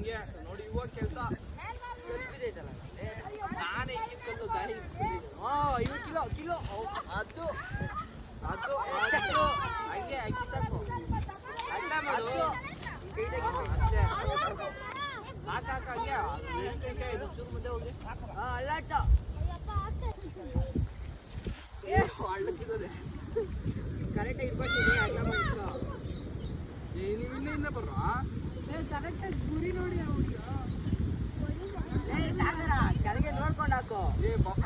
ಹಿಂಗೆ ನೋಡಿ ಇವಾಗ ಕೆಲಸ ನಾನೇ ಕಿತ್ಕೊಂಡು ಗಾಡಿ ಇವು ಕಿಲೋ ಕಿಲೋ ಅದು ಅದು ಅದು ಹಂಗೆ ಅಕ್ಕಿ ತಗೋ ಅಡ್ಡ ಮಾಡು ಅಷ್ಟೇ ಹಾಕ ಹಂಗೆ ಎಷ್ಟು ಇದು ಚೂರು ಮುಂದೆ ಹೋಗಿ ಅಲ್ಲಾಟ ಏ ಹಳ್ಳಕ್ಕಿದೆ ಕರೆಕ್ಟಾಗಿ ಇಟ್ಕೊಳ್ತೀನಿ ಅಡ್ಡ ಮಾಡ್ಕೊ ನೀವು ಇಲ್ಲಿಂದ ಬರ್ರೋ ಕರೆಕ್ಟಾಗಿ ಗುರಿ ನೋಡಿ ಅವ್ರಿಗೆ ಕೆಳಗೆ ನೋಡ್ಕೊಂಡು ಹಾಕೋ ಏ ಬಾಪ